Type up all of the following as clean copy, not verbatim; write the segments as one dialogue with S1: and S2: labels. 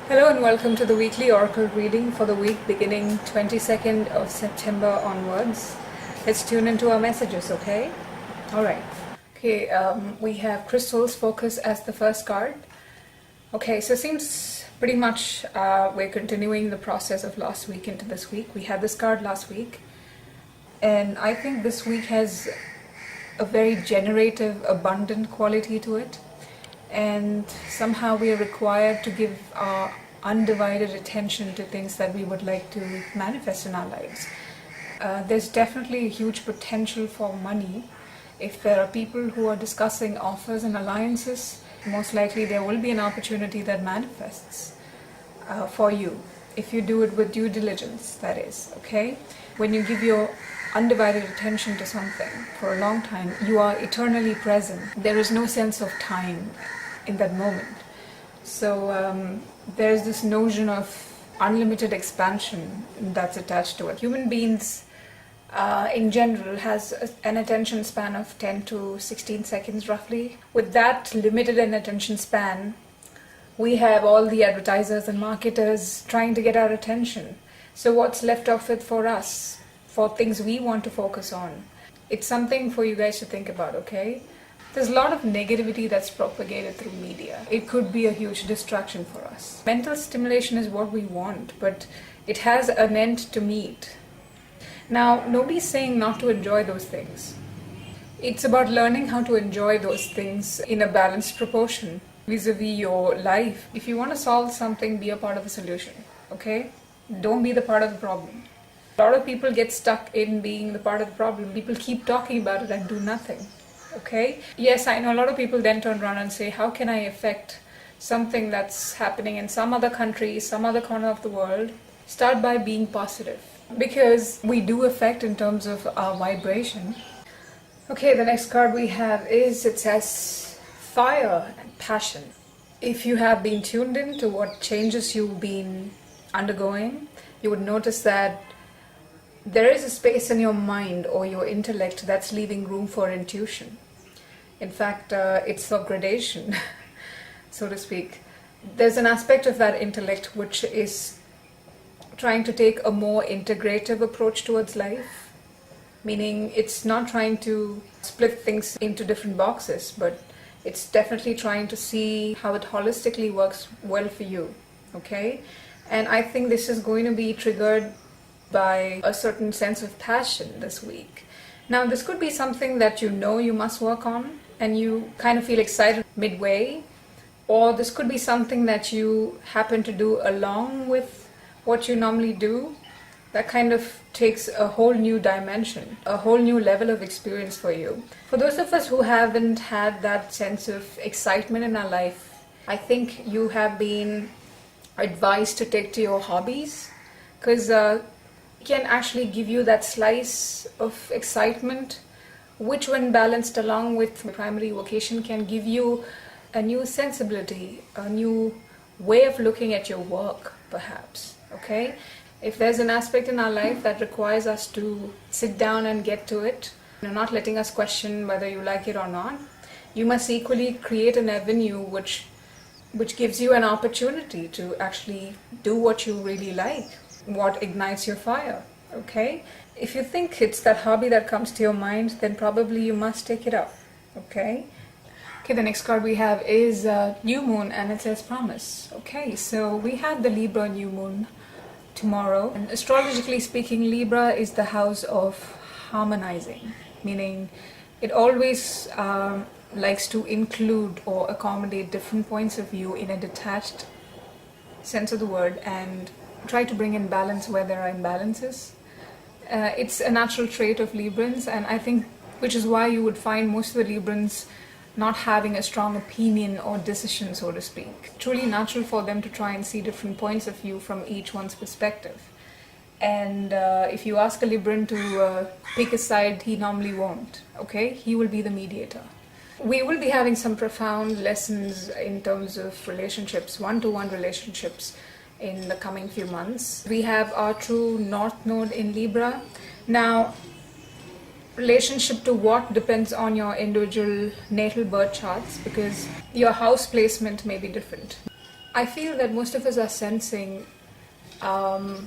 S1: Hello and welcome to the weekly oracle reading for the week beginning 22nd of September onwards. Let's tune into our messages, okay? Alright. Okay, we have Crystal's Focus as the first card. Okay, so it seems pretty much we're continuing the process of last week into this week. We had this card last week, and I think this week has a very generative, abundant quality to it. And somehow we are required to give our undivided attention to things that we would like to manifest in our lives. There's definitely a huge potential for money. If there are people who are discussing offers and alliances, most likely there will be an opportunity that manifests for you, if you do it with due diligence, that is, okay? When you give your undivided attention to something for a long time, you are eternally present. There is no sense of time in that moment. So there's this notion of unlimited expansion that's attached to it. Human beings in general has an attention span of 10 to 16 seconds roughly. With that limited an attention span, we have all the advertisers and marketers trying to get our attention. So what's left of it for us, for things we want to focus on? It's something for you guys to think about, okay? There's a lot of negativity that's propagated through media. It could be a huge distraction for us. Mental stimulation is what we want, but it has an end to meet. Now, nobody's saying not to enjoy those things. It's about learning how to enjoy those things in a balanced proportion vis-a-vis your life. If you want to solve something, be a part of the solution, okay? Don't be the part of the problem. A lot of people get stuck in being the part of the problem. People keep talking about it and do nothing. Okay? Yes, I know a lot of people then turn around and say, how can I affect something that's happening in some other country, some other corner of the world? Start by being positive, because we do affect in terms of our vibration. Okay, the next card we have is, it says fire and passion. If you have been tuned in to what changes you've been undergoing, you would notice that there is a space in your mind or your intellect that's leaving room for intuition. In fact, it's for gradation, so to speak. There's an aspect of that intellect which is trying to take a more integrative approach towards life, meaning it's not trying to split things into different boxes, but it's definitely trying to see how it holistically works well for you, okay? And I think this is going to be triggered by a certain sense of passion this week. Now, this could be something that you know you must work on and you kind of feel excited midway, or this could be something that you happen to do along with what you normally do. That kind of takes a whole new dimension, a whole new level of experience for you. For those of us who haven't had that sense of excitement in our life, I think you have been advised to take to your hobbies, because can actually give you that slice of excitement, which when balanced along with primary vocation can give you a new sensibility, a new way of looking at your work, perhaps, okay? If there's an aspect in our life that requires us to sit down and get to it, not letting us question whether you like it or not, you must equally create an avenue which gives you an opportunity to actually do what you really like, what ignites your fire, okay? If you think it's that hobby that comes to your mind, then probably you must take it up, okay? Okay, the next card we have is New Moon, and it says Promise. Okay, so we have the Libra New Moon tomorrow, and astrologically speaking, Libra is the house of harmonizing, meaning it always likes to include or accommodate different points of view in a detached sense of the word, and try to bring in balance where there are imbalances. It's a natural trait of Librans, and I think which is why you would find most of the Librans not having a strong opinion or decision, so to speak. Truly natural for them to try and see different points of view from each one's perspective. And if you ask a Libran to pick a side, he normally won't, okay? He will be the mediator. We will be having some profound lessons in terms of relationships, one-to-one relationships, in the coming few months. We have our true North Node in Libra. Now, relationship to what depends on your individual natal birth charts, because your house placement may be different. I feel that most of us are sensing a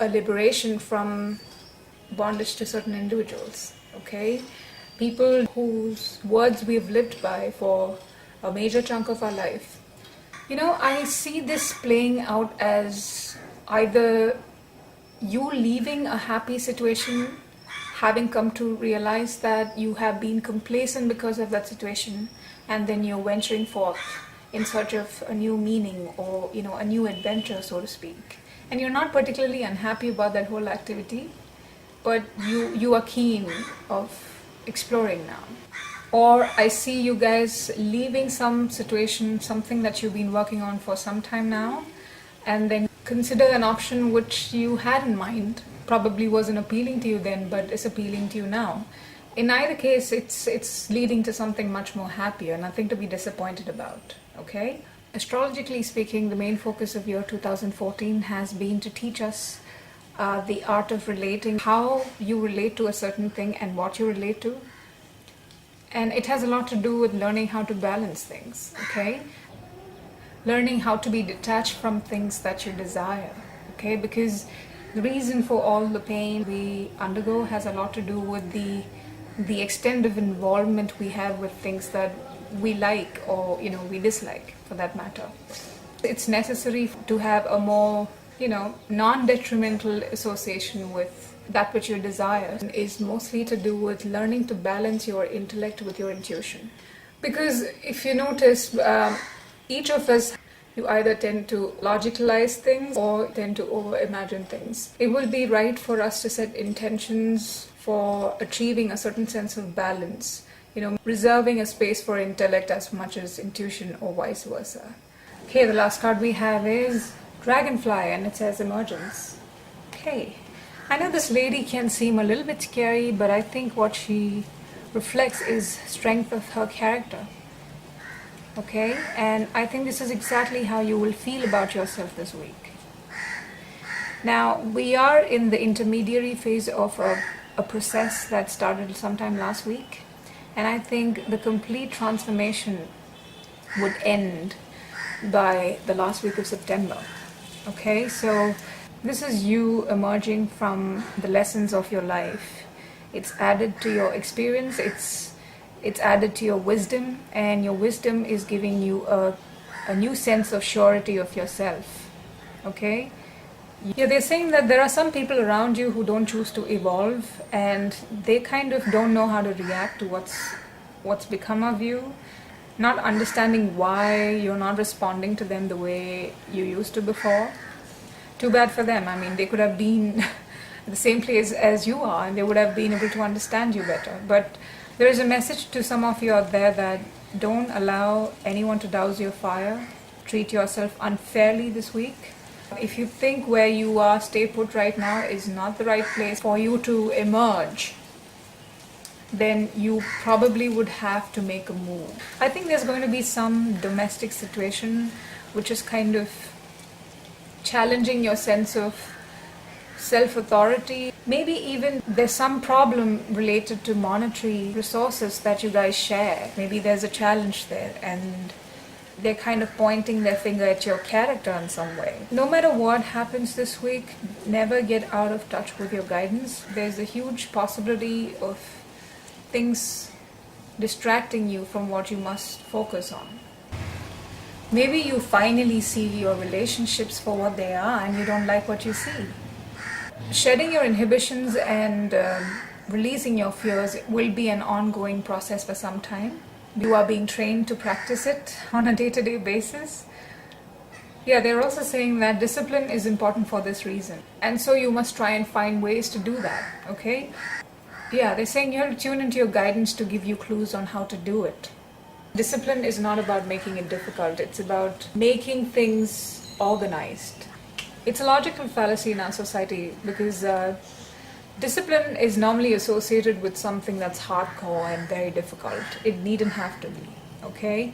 S1: liberation from bondage to certain individuals, okay? People whose words we've lived by for a major chunk of our life. You know, I see this playing out as either you leaving a happy situation, having come to realize that you have been complacent because of that situation, and then you're venturing forth in search of a new meaning or, you know, a new adventure, so to speak. And you're not particularly unhappy about that whole activity, but you are keen of exploring now. Or I see you guys leaving some situation, something that you've been working on for some time now, and then consider an option which you had in mind, probably wasn't appealing to you then, but is appealing to you now. In either case, it's leading to something much more happier, nothing to be disappointed about, okay? Astrologically speaking, the main focus of year 2014 has been to teach us the art of relating, how you relate to a certain thing and what you relate to. And it has a lot to do with learning how to balance things, okay? Learning how to be detached from things that you desire, okay? Because the reason for all the pain we undergo has a lot to do with the extent of involvement we have with things that we like or, you know, we dislike, for that matter. It's necessary to have a more, you know, non-detrimental association with that which you desire. Is mostly to do with learning to balance your intellect with your intuition. Because if you notice, each of us, you either tend to logicalize things or tend to over-imagine things. It will be right for us to set intentions for achieving a certain sense of balance, you know, reserving a space for intellect as much as intuition or vice versa. Okay, the last card we have is Dragonfly, and it says Emergence. Okay, I know this lady can seem a little bit scary, but I think what she reflects is strength of her character. Okay, and I think this is exactly how you will feel about yourself this week. Now, we are in the intermediary phase of a process that started sometime last week, and I think the complete transformation would end by the last week of September. Okay, so this is you emerging from the lessons of your life. It's added to your experience, it's added to your wisdom, and your wisdom is giving you a new sense of surety of yourself. Okay? Yeah, they're saying that there are some people around you who don't choose to evolve, and they kind of don't know how to react to what's become of you, not understanding why you're not responding to them the way you used to before. Too bad for them. I mean, they could have been the same place as you are, and they would have been able to understand you better. But there is a message to some of you out there that don't allow anyone to douse your fire. Treat yourself unfairly this week. If you think where you are, stay put right now, is not the right place for you to emerge, then you probably would have to make a move. I think there's going to be some domestic situation which is kind of challenging your sense of self-authority. Maybe even there's some problem related to monetary resources that you guys share. Maybe there's a challenge there, and they're kind of pointing their finger at your character in some way. No matter what happens this week, never get out of touch with your guidance. There's a huge possibility of things distracting you from what you must focus on. Maybe you finally see your relationships for what they are and you don't like what you see. Shedding your inhibitions and releasing your fears will be an ongoing process for some time. You are being trained to practice it on a day-to-day basis. Yeah, they're also saying that discipline is important for this reason. And so you must try and find ways to do that, okay? Yeah, they're saying you have to tune into your guidance to give you clues on how to do it. Discipline is not about making it difficult. It's about making things organized. It's a logical fallacy in our society because discipline is normally associated with something that's hardcore and very difficult. It needn't have to be, okay?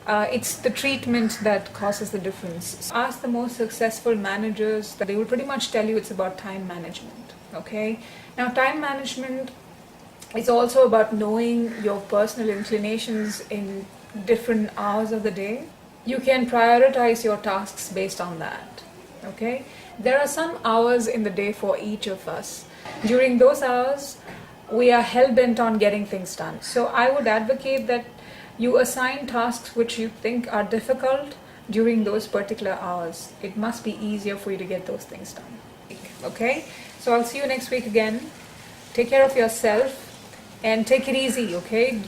S1: It's the treatment that causes the difference. Ask the most successful managers, they will pretty much tell you it's about time management, okay? Now, time management is also about knowing your personal inclinations in different hours of the day. you can prioritize your tasks based on that. Okay, there are some hours in the day for each of us. During those hours we are hell-bent on getting things done, so I would advocate that you assign tasks which you think are difficult during those particular hours. It must be easier for you to get those things done. Okay, so I'll see you next week again. Take care of yourself and take it easy, okay?